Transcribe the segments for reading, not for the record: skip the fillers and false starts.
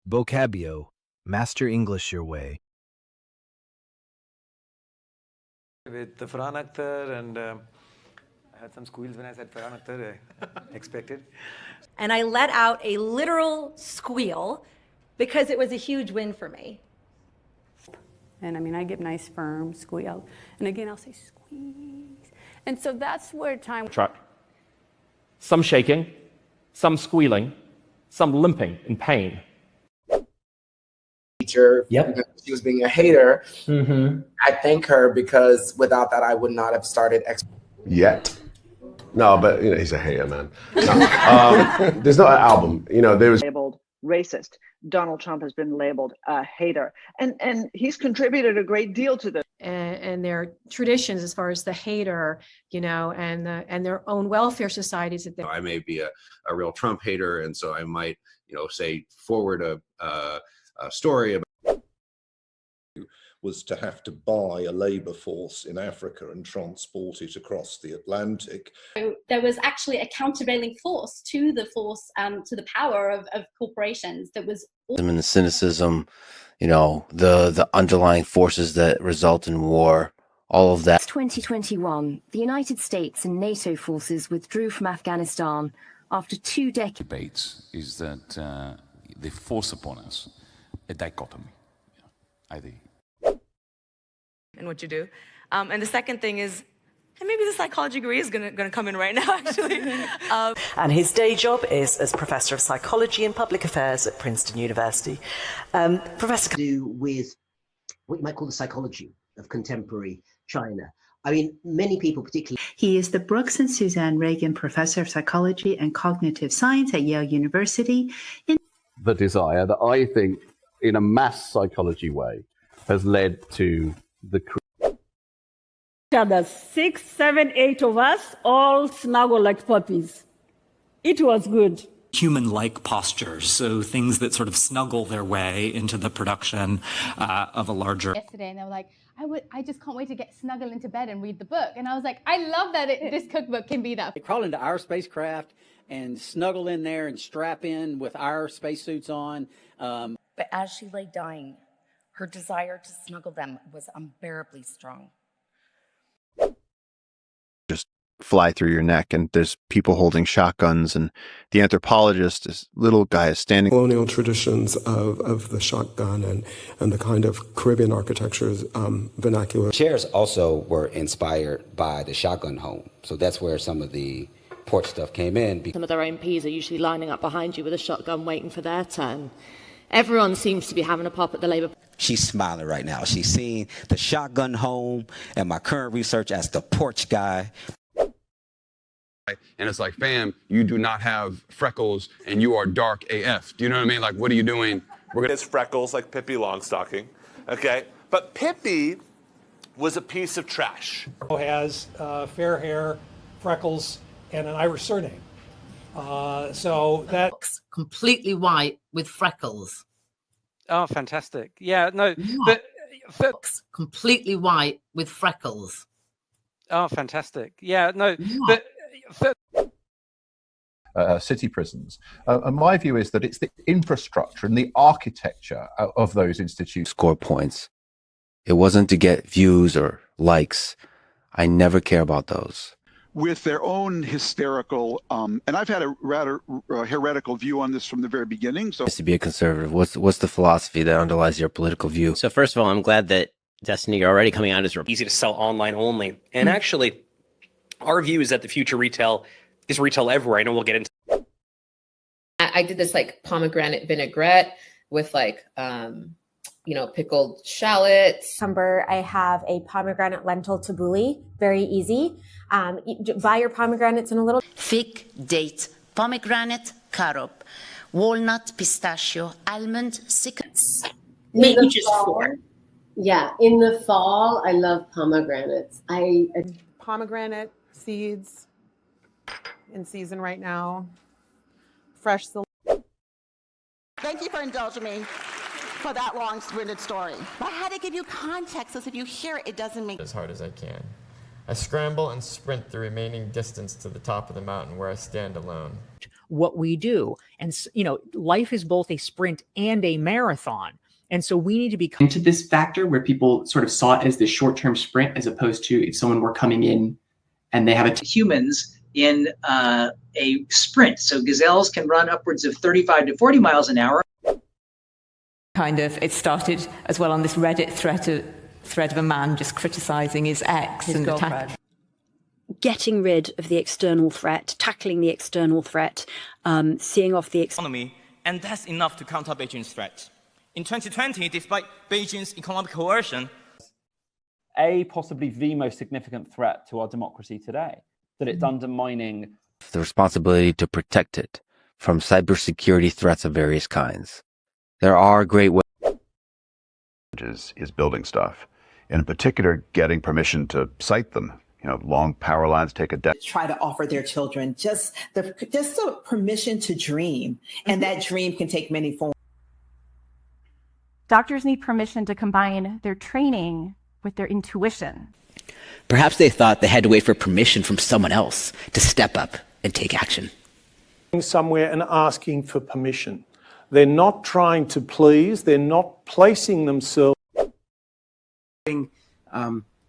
Vocabio. Master English your way. With the ʻfrɛkəl and I had some squeals when I said ʻfrɛkəl, I expected. And I let out a literal squeal because it was a huge win for me. And I mean, I give nice firm squeal. And again, I'll say squeeze. And so that's where time... Some shaking, some squealing, some limping in pain. Teacher, she was being a hater. I thank her because without that, I would not have started. Yet. No, but you know, he's a hater, man. No. There's not an album. You know, there was labeled racist. Donald Trump has been labeled a hater, and he's contributed a great deal to this. And their traditions as far as the hater, you know, and their own welfare societies. That I may be a real Trump hater, and so I might, you know, say forward a story about was to have to buy a labor force in Africa and transport it across the Atlantic. So there was actually a countervailing force to the power of corporations that was... And the cynicism, you know, the underlying forces that result in war, all of that. 2021, the United States and NATO forces withdrew from Afghanistan after 2 decades. Debates is that they force upon us a dichotomy. And what you do. And the second thing is, and maybe the psychology degree is gonna come in right now, actually. And his day job is as Professor of Psychology and Public Affairs at Princeton University. Professor... To do with what you might call the psychology of contemporary China. I mean, many people particularly... He is the Brooks and Suzanne Reagan Professor of Psychology and Cognitive Science at Yale University. The desire that I think, in a mass psychology way, has led to the... The 6, 7, 8 of us all snuggle like puppies. It was good. Human-like postures, so things that sort of snuggle their way into the production of a larger... Yesterday, and they were like, I just can't wait to get snuggle into bed and read the book. And I was like, I love that this cookbook can be that. They crawl into our spacecraft and snuggle in there and strap in with our spacesuits on. But as she lay dying, her desire to snuggle them was unbearably strong. Just fly through your neck, and there's people holding shotguns, and the anthropologist, this little guy, is standing. Colonial traditions of the shotgun and the kind of Caribbean architecture's vernacular. Chairs also were inspired by the shotgun home, so that's where some of the porch stuff came in. Some of their MPs are usually lining up behind you with a shotgun waiting for their turn. Everyone seems to be having a pop at the Labour. She's smiling right now. She's seeing the shotgun home and my current research as the porch guy. And it's like, fam, you do not have freckles and you are dark AF. Do you know what I mean? Like, what are you doing? It's freckles like Pippi Longstocking, okay? But Pippi was a piece of trash. Has fair hair, freckles, and an Irish surname. So that... Completely white with freckles. Oh, fantastic. Yeah, no. Yeah. Completely white with freckles. Oh, fantastic. Yeah, no. Yeah. City prisons. And my view is that it's the infrastructure and the architecture of those institutions. Score points. It wasn't to get views or likes. I never care about those. With their own hysterical, and I've had a rather heretical view on this from the very beginning. So, to be a conservative, what's the philosophy that underlies your political view? So first of all, I'm glad that Destiny, you're already coming out as easy to sell online only. And actually, our view is that the future retail is retail everywhere. I know we'll get into. I did this like pomegranate vinaigrette with like, pickled shallots. I have a pomegranate lentil tabbouleh, very easy. Buy your pomegranates in a little. Fig, date, pomegranate, carob, walnut, pistachio, almond, citrus. Maybe just 4. Yeah, in the fall, I love pomegranates. Pomegranate seeds in season right now. Fresh. Thank you for indulging me for that long-winded story. I had to give you context, because if you hear it, it doesn't make... As hard as I can. I scramble and sprint the remaining distance to the top of the mountain where I stand alone. what we do. And, life is both a sprint and a marathon. And so we need to be into this factor where people sort of saw it as this short-term sprint, as opposed to if someone were coming in and they have humans in a sprint. So gazelles can run upwards of 35 to 40 miles an hour. It started as well on this Reddit thread of a man just criticizing his ex and girlfriend. Getting rid of the external threat, tackling the external threat, seeing off the economy, and that's enough to counter Beijing's threat. In 2020, despite Beijing's economic coercion, possibly the most significant threat to our democracy today, that it's undermining the responsibility to protect it from cybersecurity threats of various kinds. There are great ways. Is building stuff, and in particular, getting permission to cite them. Long power lines take a decade. Try to offer their children just the permission to dream, and that dream can take many forms. Doctors need permission to combine their training with their intuition. Perhaps they thought they had to wait for permission from someone else to step up and take action. Somewhere and asking for permission. They're not trying to please. They're not placing themselves.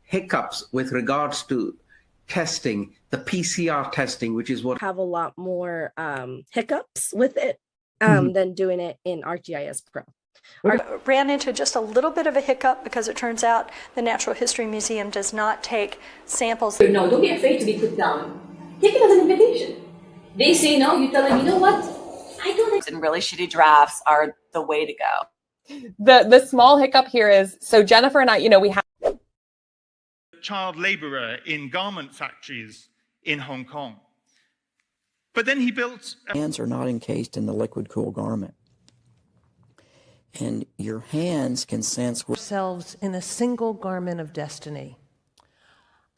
Hiccups with regards to testing, the PCR testing, which is what have a lot more hiccups with it than doing it in ArcGIS Pro. Ran into just a little bit of a hiccup because it turns out the Natural History Museum does not take samples. No, don't be afraid to be put down. Take it as an invitation. They say no, you tell them, you know what? I don't. And really shitty drafts are the way to go. The small hiccup here is, so Jennifer and I, we have child laborer in garment factories in Hong Kong. But then he built... Hands are not encased in the liquid cool garment. And your hands can sense ourselves in a single garment of destiny.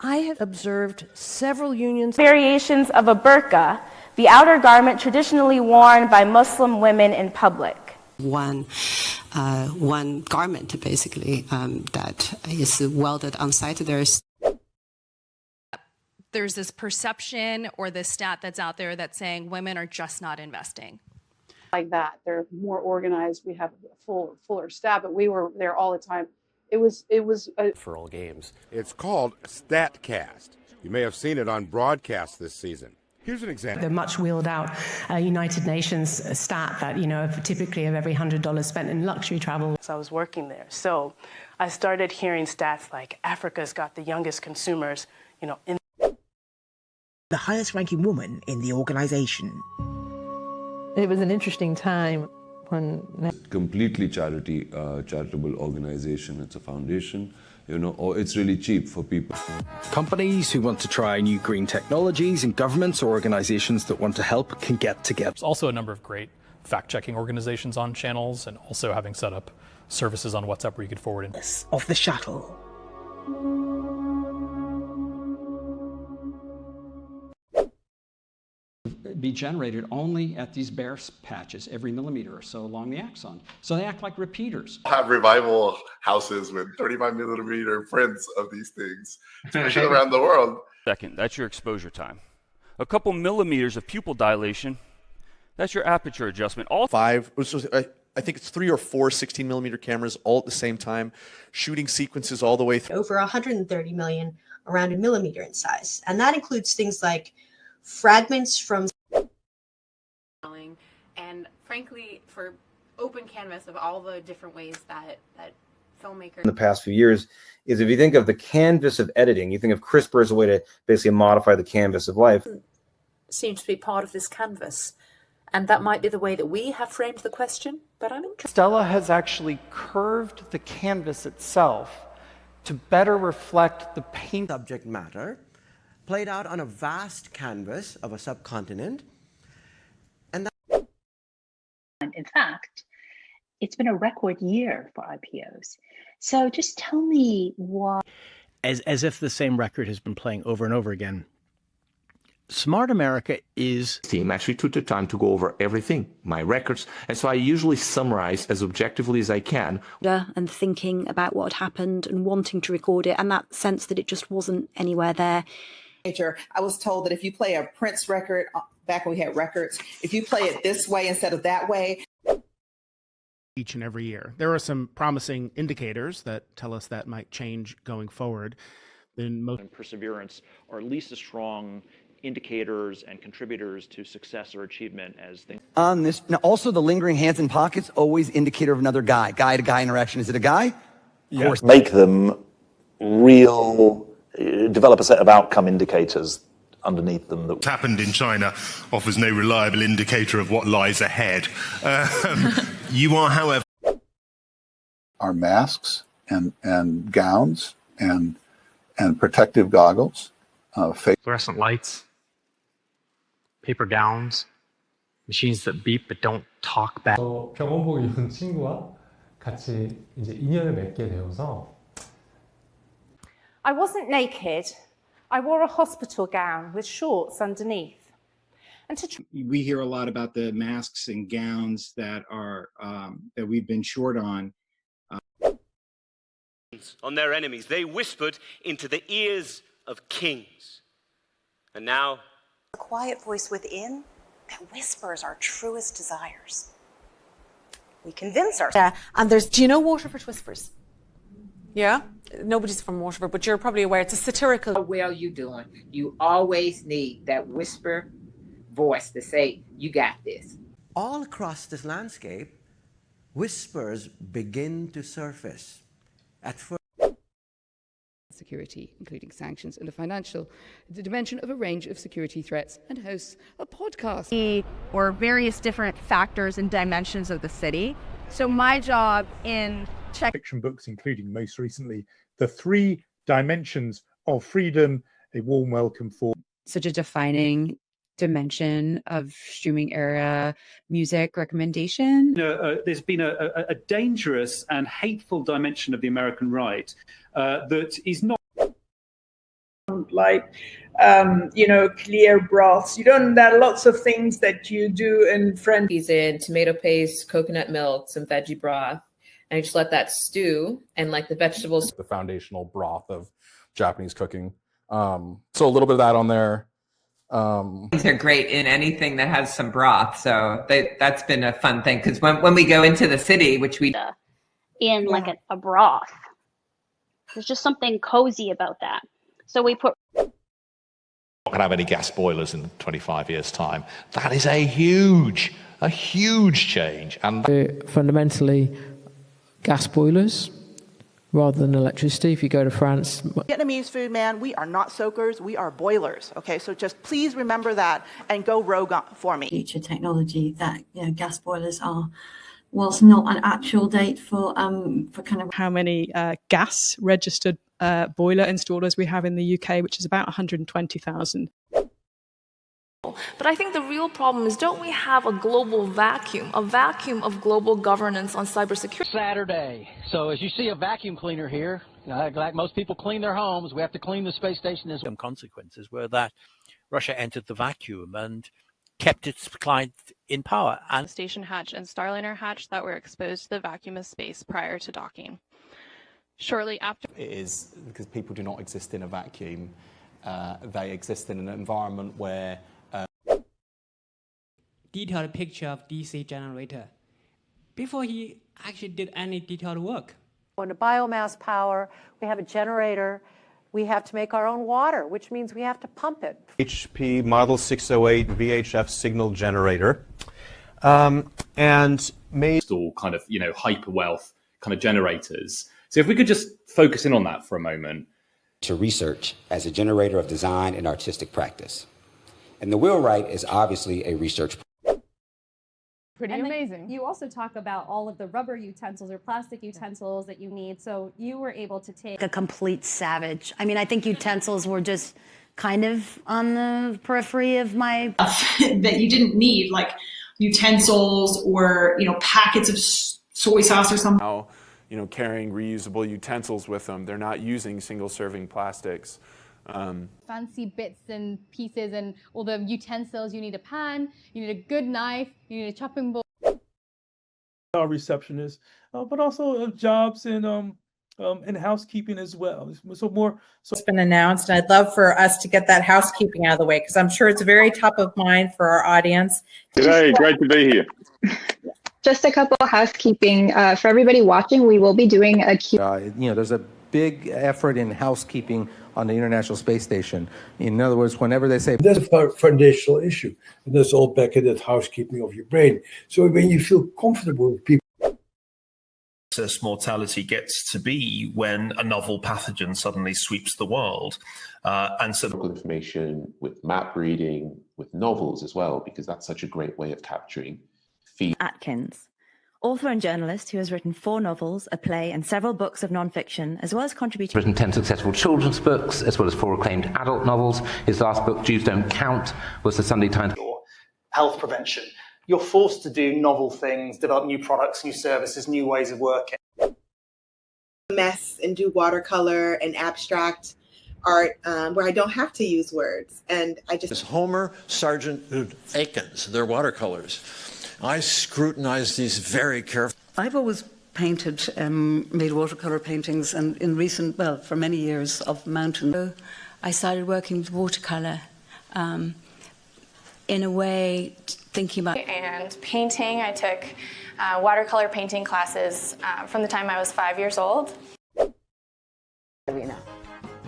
I have observed several unions. Variations of a burqa, the outer garment traditionally worn by Muslim women in public. One garment, basically, that is welded on site. There's this perception or this stat that's out there that's saying women are just not investing. Like that, they're more organized. We have a fuller staff, but we were there all the time. It was for all games. It's called StatCast. You may have seen it on broadcast this season. Here's an example. The much wheeled out United Nations stat that, typically of every $100 spent in luxury travel. I was working there. So I started hearing stats like Africa's got the youngest consumers, in the highest ranking woman in the organization. It was an interesting time when... Completely charitable organization. It's a foundation. It's really cheap for people. Companies who want to try new green technologies and governments or organizations that want to help can get together. There's also a number of great fact-checking organizations on channels, and also having set up services on WhatsApp where you could forward in. Of the shuttle. Be generated only at these bare patches every millimeter or so along the axon. So they act like repeaters. Have revival houses with 35mm prints of these things, especially around the world. Second, that's your exposure time. A couple millimeters of pupil dilation, that's your aperture adjustment. All I think it's 3 or 4 16mm cameras all at the same time, shooting sequences all the way through. Over 130 million around a millimeter in size. And that includes things like fragments from... And frankly, for open canvas of all the different ways that filmmakers... In the past few years, is if you think of the canvas of editing, you think of CRISPR as a way to basically modify the canvas of life. Seems to be part of this canvas. And that might be the way that we have framed the question, but I'm interested. Stella has actually curved the canvas itself to better reflect the paint subject matter played out on a vast canvas of a subcontinent. In fact, it's been a record year for IPOs. So just tell me why. As if the same record has been playing over and over again. Smart America is... Team actually took the time to go over everything, my records, and so I usually summarize as objectively as I can. And thinking about what had happened and wanting to record it, and that sense that it just wasn't anywhere there. I was told that if you play a Prince record, back when we had records, if you play it this way instead of that way. Each and every year. There are some promising indicators that tell us that might change going forward. And perseverance are at least as strong indicators and contributors to success or achievement as things. On this, now also the lingering hands in pockets, always indicator of another guy. Guy-to-guy interaction. Is it a guy? Of course. Make them real, develop a set of outcome indicators underneath them. What's happened in China offers no reliable indicator of what lies ahead. You are, however... Our masks and gowns and protective goggles, fluorescent lights, paper gowns, machines that beep but don't talk back. 병원복 입은 친구와 같이 이제 인연을 맺게 되어서 I wasn't naked. I wore a hospital gown with shorts underneath. And we hear a lot about the masks and gowns that are that we've been short on. On their enemies, they whispered into the ears of kings. And now, a quiet voice within that whispers our truest desires. We convince ourselves. Yeah, and do you know Waterford Whispers? Yeah? Nobody's from Waterford, but you're probably aware it's a satirical. How well you doing? You always need that whisper voice to say, you got this. All across this landscape, whispers begin to surface. At first, security, including sanctions and the dimension of a range of security threats, and hosts a podcast. Or various different factors and dimensions of the city. So my job in fiction books, including most recently, The 3 Dimensions of Freedom, A Warm Welcome for. Such a defining dimension of streaming era music recommendation. There's been a dangerous and hateful dimension of the American right that is not like clear broths. There are lots of things that you do in French. In tomato paste, coconut milk, some veggie broth, and you just let that stew, and like the vegetables. The foundational broth of Japanese cooking. So a little bit of that on there. These are great in anything that has some broth, so that's been a fun thing, because when we go into the city, which we in like a broth, there's just something cozy about that. So we put. Not going to have any gas boilers in 25 years' time. That is a huge change, and fundamentally gas boilers rather than electricity. If you go to France, Vietnamese food, man, we are not soakers, we are boilers. Okay, so just please remember that and go rogue for me. Future technology that gas boilers are, whilst not an actual date for kind of how many gas registered boiler installers we have in the UK, which is about 120,000. But I think the real problem is, don't we have a global vacuum, a vacuum of global governance on cybersecurity? Saturday. So as you see a vacuum cleaner here, like most people clean their homes, we have to clean the space station as well. Some consequences were that Russia entered the vacuum and kept its client in power. And Station hatch and Starliner hatch that were exposed to the vacuum of space prior to docking. Shortly after. It is because people do not exist in a vacuum. They exist in an environment where detailed picture of DC generator before he actually did any detailed work. On biomass power, we have a generator. We have to make our own water, which means we have to pump it. HP Model 608 VHF signal generator, and made all kind of hyper wealth kind of generators. So if we could just focus in on that for a moment. To research as a generator of design and artistic practice, and the wheelwright is obviously a research. Pretty amazing. You also talk about all of the rubber utensils or plastic utensils that you need. So you were able to take a complete savage. I mean, I think utensils were just kind of on the periphery of my that you didn't need, like utensils or packets of soy sauce or something. Now, carrying reusable utensils with them. They're not using single-serving plastics. Fancy bits and pieces and all the utensils. You need a pan, you need a good knife, you need a chopping board. Receptionists, but also jobs in in housekeeping as well. So more. It's been announced, and I'd love for us to get that housekeeping out of the way because I'm sure it's very top of mind for our audience. G'day, great to be here. Just a couple of housekeeping for everybody watching. We will be doing a there's a big effort in housekeeping on the International Space Station. In other words, whenever they say there's a foundational issue, and that's all back in that housekeeping of your brain. So when you feel comfortable with people. Mortality gets to be when a novel pathogen suddenly sweeps the world. And so information with map reading, with novels as well, because that's such a great way of capturing Atkins, author and journalist who has written 4 novels, a play, and several books of non-fiction, as well as contributing. Written 10 successful children's books, as well as 4 acclaimed adult novels. His last book, Jews Don't Count, was the Sunday Times. Health prevention. You're forced to do novel things, develop new products, new services, new ways of working. Mess and do watercolor and abstract art where I don't have to use words. And I just... Homer, Sargent, Aikens, their watercolors. I scrutinize these very carefully. I've always painted, made watercolor paintings, and in recent, well, for many years, of mountain. So I started working with watercolor in a way, thinking about. And painting, I took watercolor painting classes from the time I was 5 years old.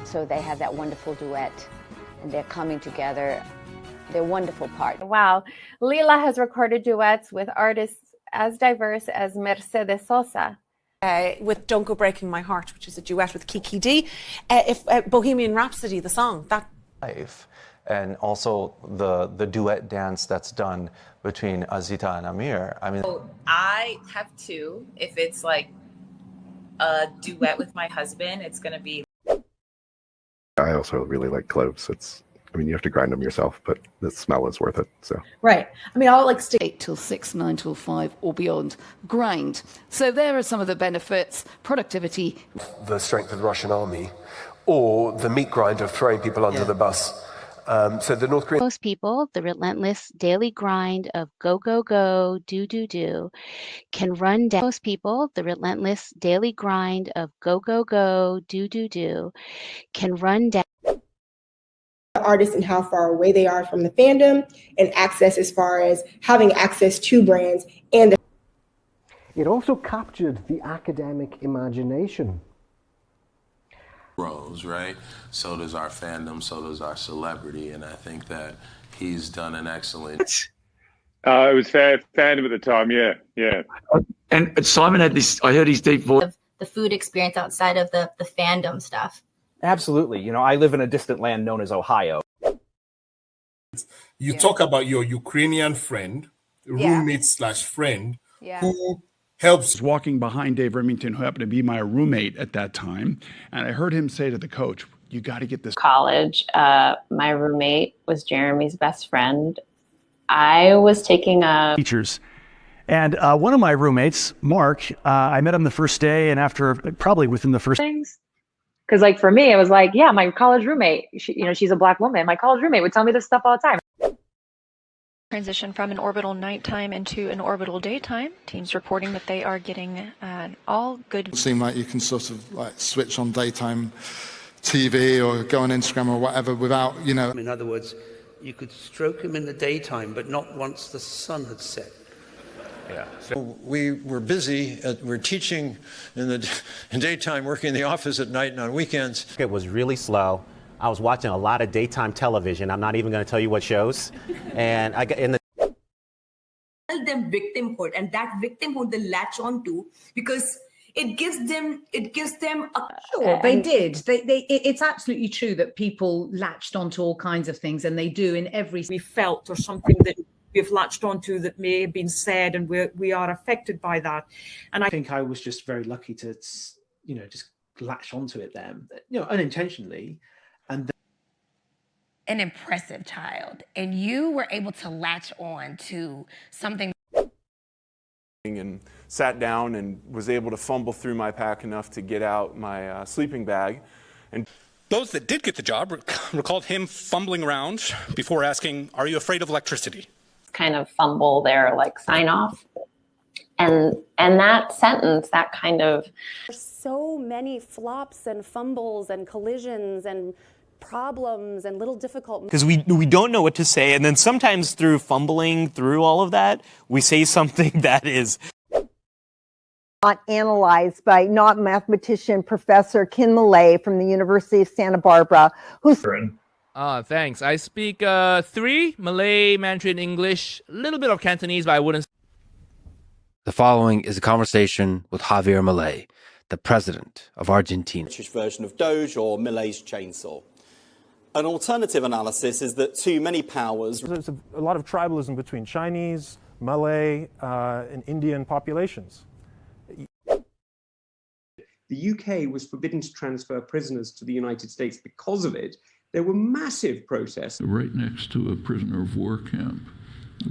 So they have that wonderful duet, and they're coming together. They're a wonderful part. Wow. Leela has recorded duets with artists as diverse as Mercedes Sosa. With Don't Go Breaking My Heart, which is a duet with Kiki D. Bohemian Rhapsody, the song. And also the duet dance that's done between Azita and Amir. I mean, I have 2. If it's like a duet with my husband, it's going to be. I also really like cloves. You have to grind them yourself, but the smell is worth it. So right. I'll like stick 8 till 6, 9 till 5, or beyond. Grind. So there are some of the benefits: productivity, the strength of the Russian army, or the meat grind of throwing people under the bus. So the North Korean. Most people, the relentless daily grind of go, go, go, do, do, do, can run down. Most people, the relentless daily grind of go, go, go, do, do, do, can run down. Artists and how far away they are from the fandom, and access as far as having access to brands. And it also captured the academic imagination. Grows, right? So does our fandom, so does our celebrity, and I think that he's done an excellent. It was fandom at the time, yeah. And Simon had this. I heard his deep voice. The food experience outside of the fandom stuff. Absolutely. I live in a distant land known as Ohio. You talk about your Ukrainian friend, roommate / friend, who helps. Walking behind Dave Remington, who happened to be my roommate at that time, and I heard him say to the coach, "You got to get this." College, my roommate was Jeremy's best friend. I was taking teachers. And one of my roommates, Mark, I met him the first day, and after probably within the first things. Because like for me, it was like, yeah, my college roommate, she's a Black woman. My college roommate would tell me this stuff all the time. Transition from an orbital nighttime into an orbital daytime. Teams reporting that they are getting all good. It seems like you can sort of like switch on daytime TV or go on Instagram or whatever without, In other words, you could stroke him in the daytime, but not once the sun had set. Yeah. So we were busy. We're teaching in daytime, working in the office at night and on weekends. It was really slow. I was watching a lot of daytime television. I'm not even going to tell you what shows. And I got in the. Tell them victimhood, and that victimhood they latch onto because it gives them a. Sure, they did. It's absolutely true that people latched onto all kinds of things, and they do in every. We felt or something that. We've latched onto that may have been said, and we are affected by that. And I think I was just very lucky to, just latch onto it then, unintentionally. And an impressive child, and you were able to latch on to something. And sat down and was able to fumble through my pack enough to get out my sleeping bag. And those that did get the job recalled him fumbling around before asking, "Are you afraid of electricity?" Kind of fumble their sign off, And that sentence, that kind of... So many flops and fumbles and collisions and problems and little difficult... Because we don't know what to say, and then sometimes through fumbling through all of that, we say something that is... Not analyzed by mathematician Professor Kin Malay from the University of Santa Barbara, who's... Thanks. I speak 3 Malay, Mandarin, English, a little bit of Cantonese, but I wouldn't... The following is a conversation with Javier Milei, the president of Argentina. British version of Doge or Milei's chainsaw. An alternative analysis is that too many powers... There's a lot of tribalism between Chinese, Malay, and Indian populations. The UK was forbidden to transfer prisoners to the United States because of it. There were massive protests. Right next to a prisoner of war camp,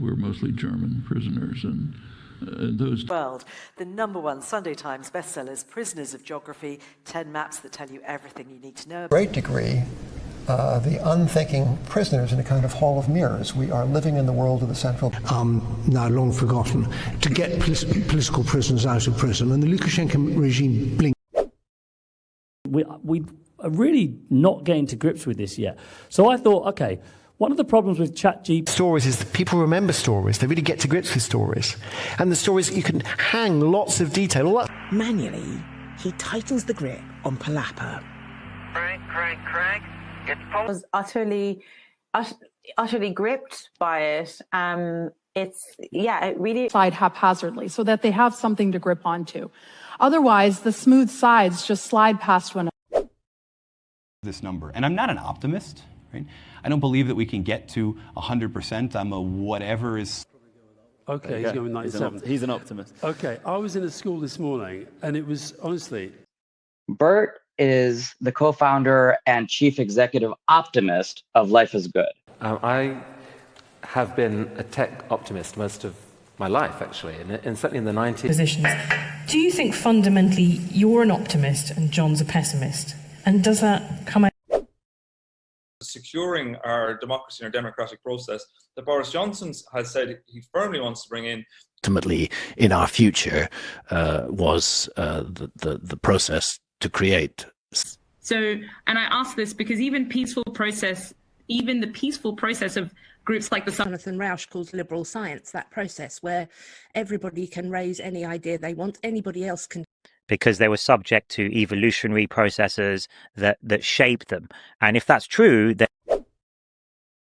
were mostly German prisoners, and those... World, the #1 Sunday Times bestsellers, Prisoners of Geography, 10 maps that tell you everything you need to know. To a great degree, the unthinking prisoners in a kind of hall of mirrors. We are living in the world of the central... now long forgotten, to get political prisoners out of prison, and the Lukashenko regime blinked. We are really not getting to grips with this yet. So I thought, okay, one of the problems with ChatGPT... Stories is that people remember stories. They really get to grips with stories. And the stories, you can hang lots of detail. All that... Manually, he tightens the grip on Palapa. Craig. I was utterly gripped by it. It really... Slide haphazardly so that they have something to grip onto. Otherwise, the smooth sides just slide past one another. This number. And I'm not an optimist, right? I don't believe that we can get to 100%. I'm a whatever is... Okay, he's going 97. He's an optimist. Okay, I was in a school this morning, and it was, honestly... Bert is the co-founder and chief executive optimist of Life is Good. I have been a tech optimist most of my life, actually, and certainly in the 90s. Positions. Do you think fundamentally you're an optimist and John's a pessimist? And does that come out? Securing our democracy and our democratic process that Boris Johnson has said he firmly wants to bring in. Ultimately, in our future, was the process to create. So, and I ask this because even the peaceful process of groups like the Jonathan Rauch calls liberal science, that process where everybody can raise any idea they want, anybody else can. Because they were subject to evolutionary processes that shape them. And if that's true, then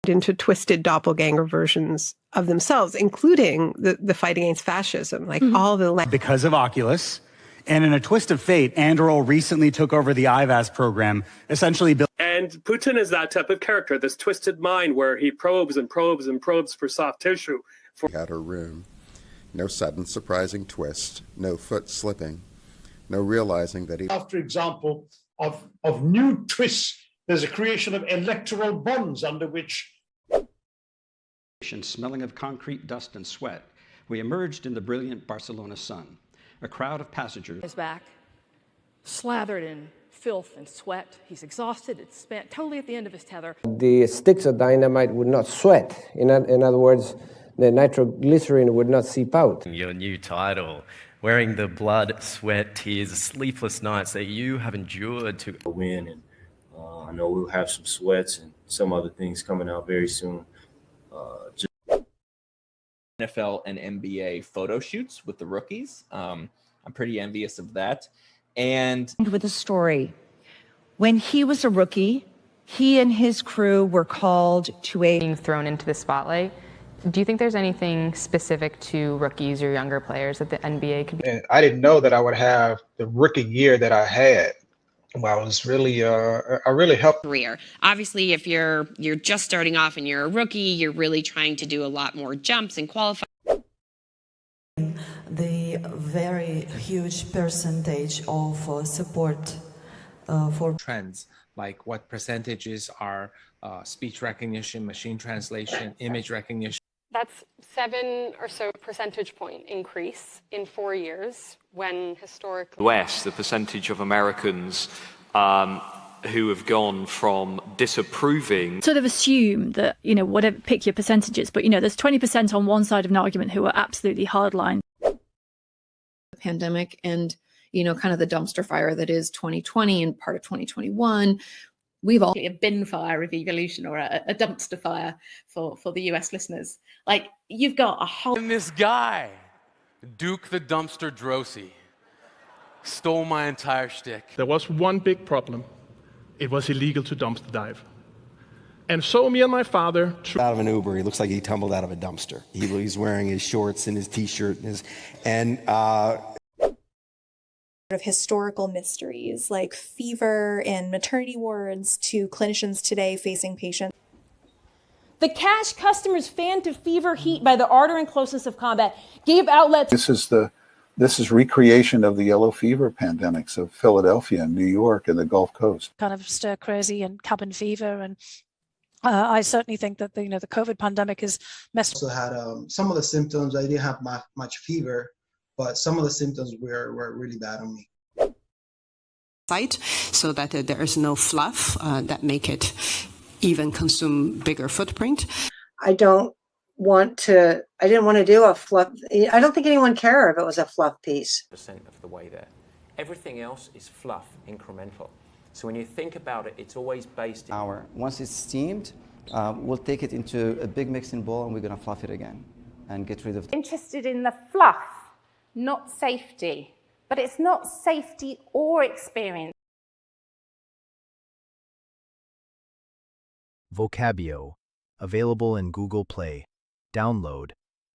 into twisted doppelganger versions of themselves, including the fight against fascism, like all the... Because of Oculus, and in a twist of fate, Anduril recently took over the IVAS program, essentially built... And Putin is that type of character, this twisted mind where he probes and probes and probes for soft tissue. We had her room. No sudden surprising twist, no foot slipping, no realizing that he... After example of new twists, there's a creation of electoral bonds under which... Smelling of concrete dust and sweat, we emerged in the brilliant Barcelona sun. A crowd of passengers... His back, slathered in filth and sweat. He's exhausted, it's spent, totally at the end of his tether. The sticks of dynamite would not sweat. In other words, the nitroglycerin would not seep out. Your new title, wearing the blood, sweat, tears, sleepless nights that you have endured to win. And I know we'll have some sweats and some other things coming out very soon. NFL and NBA photo shoots with the rookies. I'm pretty envious of that. And with a story, when he was a rookie, he and his crew were called to being thrown into the spotlight. Do you think there's anything specific to rookies or younger players that the NBA could be? And I didn't know that I would have the rookie year that I had. Well, I was really, I really helped. Career. Obviously, if you're just starting off and you're a rookie, you're really trying to do a lot more jumps and qualify. The very huge percentage of support for trends, like what percentages are speech recognition, machine translation, image recognition. That's 7 or so percentage point increase in 4 years when historically... West, the percentage of Americans who have gone from disapproving... Sort of assume that, whatever, pick your percentages, but, there's 20% on one side of an argument who are absolutely hardline. pandemic and, you know, kind of the dumpster fire that is 2020 and part of 2021. We've all a bin fire of evolution, or a dumpster fire for the US listeners. Like, you've got a whole... And this guy, Duke the Dumpster Drosy, stole my entire shtick. There was one big problem. It was illegal to dumpster dive. And so me and my father... Out of an Uber, he looks like he tumbled out of a dumpster. He's wearing his shorts and his t-shirt of historical mysteries like fever in maternity wards to clinicians today facing patients. The cash customers fanned to fever heat by the ardor and closeness of combat gave outlets. This is recreation of the yellow fever pandemics of Philadelphia and New York and the Gulf Coast. Kind of stir crazy and cabin fever, and I certainly think that the COVID pandemic has messed. Also had some of the symptoms. I didn't have much fever, but some of the symptoms were really bad on me. Site so that there is no fluff that make it even consume bigger footprint. I didn't want to do a fluff. I don't think anyone cared if it was a fluff piece. Percent of the way there. Everything else is fluff, incremental. So when you think about it, it's always based in... Once it's steamed, we'll take it into a big mixing bowl and we're going to fluff it again and get rid of... Interested in the fluff, not safety. But it's not safety or experience. Vocabio, available in Google Play. Download,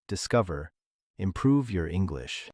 discover, improve your English.